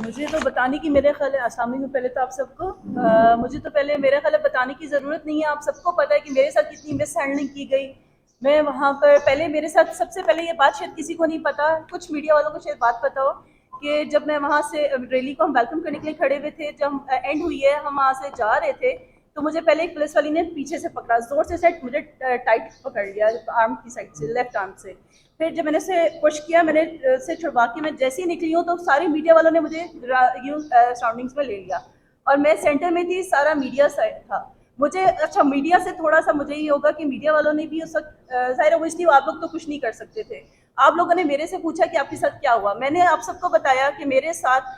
मुझे तो बताने की मेरे ख्याल है, अस्सलाम वालेकुम, पहले तो आप सबको मुझे तो पहले मेरे ख्याल है बताने की ज़रूरत नहीं है। आप सबको पता है कि मेरे साथ कितनी मिस हैंडलिंग की गई। मैं वहाँ पर पहले मेरे साथ सबसे पहले ये बात शायद किसी को नहीं पता, कुछ मीडिया वालों को शायद बात पता हो कि जब मैं वहाँ से रैली को हम वेलकम करने के लिए खड़े हुए थे, जब एंड हुई है हम वहाँ से जा रहे थे, तो मुझे पहले एक पुलिस वाली ने पीछे से पकड़ा, जोर से साइड मुझे टाइट पकड़ लिया, आर्म की साइड से, लेफ्ट आर्म से। फिर जब मैंने उसे पुश किया, मैंने से छुड़वा के मैं जैसे ही निकली हूँ तो सारी मीडिया वालों ने मुझे यूं सराउंडिंग्स में ले लिया और मैं सेंटर में थी, सारा मीडिया साइड था। मुझे अच्छा मीडिया से थोड़ा सा मुझे ये होगा कि मीडिया वालों ने भी उस वक्त जाहिर है, इसलिए आप लोग तो कुछ नहीं कर सकते थे। आप लोगों ने मेरे से पूछा कि आपके साथ क्या हुआ, मैंने आप सबको बताया कि मेरे साथ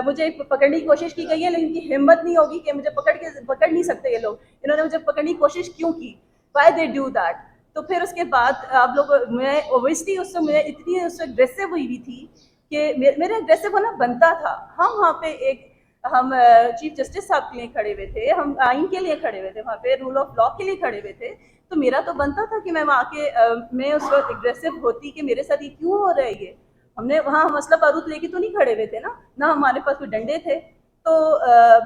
मुझे पकड़ने की कोशिश की गई है, लेकिन इनकी हिम्मत नहीं होगी कि मुझे पकड़ नहीं सकते ये लोग। इन्होंने मुझे पकड़ने की कोशिश क्यों की, वाई दे डू दैट। तो फिर उसके बाद आप लोग, मैं ओबियसली उससे मैं इतनी उससे अग्रेसिव हुई हुई थी कि मेरे अग्रेसिव होना बनता था। हम वहाँ पे हम चीफ जस्टिस साहब के लिए खड़े हुए थे, हम आइन के लिए खड़े हुए थे, वहाँ पे रूल ऑफ लॉ के लिए खड़े हुए थे। तो मेरा तो बनता था कि मैं वहाँ के मैं उस वक्त एग्रेसिव होती कि मेरे साथ ये क्यों हो रहा है ये। हमने वहाँ मसला बारूद लेके तो नहीं खड़े हुए थे ना हमारे पास कोई डंडे थे। तो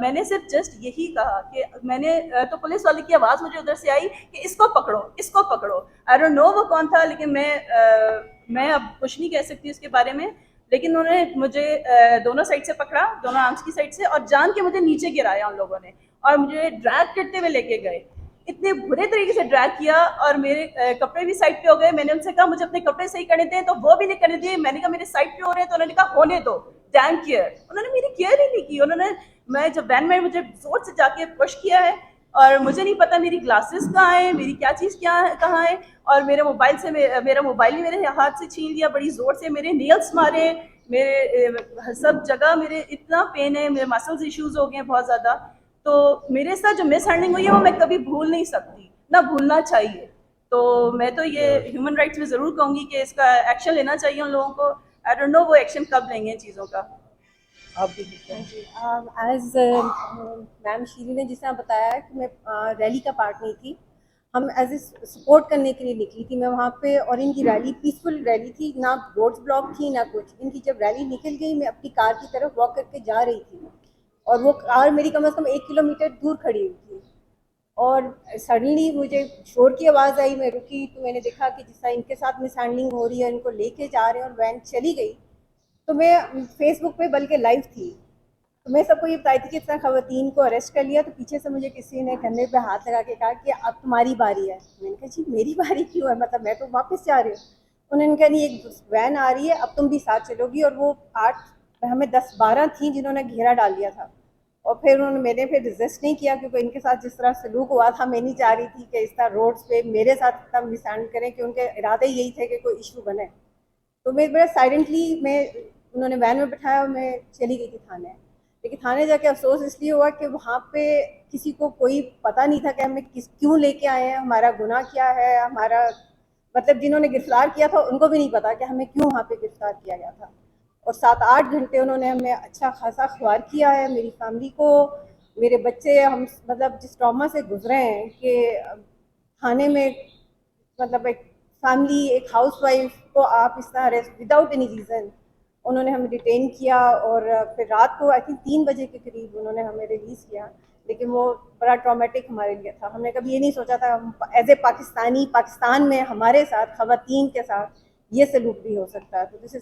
मैंने सिर्फ जस्ट यही कहा कि मैंने तो पुलिस वाले की आवाज़ मुझे उधर से आई कि इसको पकड़ो, इसको पकड़ो। आई डोंट नो वो कौन था, लेकिन मैं अब कुछ नहीं कह सकती उसके बारे में। लेकिन उन्होंने मुझे दोनों साइड से पकड़ा, दोनों आर्म्स की साइड से, और जान के मुझे नीचे गिराया उन लोगों ने और मुझे ड्रैग करते हुए लेके गए। इतने बुरे तरीके से ड्रैग किया और मेरे कपड़े भी साइड पे हो गए। मैंने उनसे कहा मुझे अपने कपड़े सही करने दें, तो वो भी नहीं करने दिए। मैंने कहा मेरे साइड पे हो रहे हैं, तो उन्होंने कहा होने दो, डैम केयर। उन्होंने मेरी केयर ही नहीं की। उन्होंने, मैं जब वैन में मुझे जोर से जाके पुश किया है और मुझे नहीं पता मेरी ग्लासेस कहाँ है, मेरी क्या चीज़ क्या है कहाँ है, और मेरे मोबाइल से मेरा मोबाइल ही मेरे हाथ से छीन लिया बड़ी ज़ोर से, मेरे नेल्स मारे, मेरे सब जगह मेरे इतना पेन है, मेरे मसल्स इश्यूज हो गए हैं बहुत ज़्यादा। तो मेरे साथ जो मिस हैंडलिंग हुई है वो मैं कभी भूल नहीं सकती, ना भूलना चाहिए। तो मैं तो ये ह्यूमन राइट्स में ज़रूर कहूँगी कि इसका एक्शन लेना चाहिए उन लोगों को। आई डोंट नो वो एक्शन कब लेंगे चीज़ों का। आप भी हाँ बताएं। जी। एज मैम शीरी ने जिस तरह बताया कि मैं रैली का पार्ट नहीं थी, हम एज ए सपोर्ट करने के लिए निकली थी मैं वहाँ पे, और इनकी रैली पीसफुल रैली थी, ना रोड्स ब्लॉक थी ना कुछ। इनकी जब रैली निकल गई, मैं अपनी कार की तरफ वॉक करके जा रही थी और वो कार मेरी कम से कम 1 किलोमीटर दूर खड़ी हुई थी। और सडनली मुझे शोर की आवाज़ आई, मैं रुकी तो मैंने देखा कि जिस तरह इनके साथ मिसहैंडलिंग हो रही है, इनको लेके जा रहे हैं और वैन चली गई। तो मैं फेसबुक पे बल्कि लाइव थी, तो मैं सबको ये बताई थी कि इतना खवातीन को अरेस्ट कर लिया। तो पीछे से मुझे किसी ने कंधे पे हाथ लगा के कहा कि अब तुम्हारी बारी है। मैंने कहा जी मेरी बारी क्यों है, मतलब मैं तो वापस जा रही हूँ। उन्होंने कहा नहीं, एक वैन आ रही है, अब तुम भी साथ चलोगी। और वो 8, हमें 10-12 थी जिन्होंने घेरा डाल दिया था। और फिर उन्होंने, मैंने फिर रिजिस्ट नहीं किया, क्योंकि इनके साथ जिस तरह सलूक हुआ था, मैं नहीं चाह रही थी कि इस तरह रोड्स पे मेरे साथ इतना मिसहैंड करें, कि उनके इरादे यही थे कि कोई इशू बने। तो मैं बड़ा साइलेंटली, मैं, उन्होंने वैन में बिठाया और मैं चली गई थी थाने। लेकिन थाने जाके अफसोस इसलिए हुआ कि वहाँ पे किसी को कोई पता नहीं था कि हमें किस क्यों लेके आए हैं, हमारा गुनाह क्या है, हमारा मतलब जिन्होंने गिरफ्तार किया था उनको भी नहीं पता कि हमें क्यों वहाँ पे गिरफ्तार किया गया था। और 7-8 घंटे उन्होंने हमें अच्छा खासा ख्वार किया है, मेरी फैमिली को, मेरे बच्चे, हम मतलब जिस ट्रॉमा से गुजरे हैं कि थाने में, मतलब एक फैमिली, एक हाउसवाइफ को आप इस तरह अरेस्ट विदाउट एनी रीज़न, उन्होंने हमें डिटेन किया। और फिर रात को आई थिंक 3 बजे के करीब उन्होंने हमें रिलीज़ किया। लेकिन वो बड़ा ट्रॉमेटिक हमारे लिए था, हमने कभी ये नहीं सोचा था हम एज ए पाकिस्तानी, पाकिस्तान में हमारे साथ खवातीन के साथ ये सलूक भी हो सकता है। तो दिस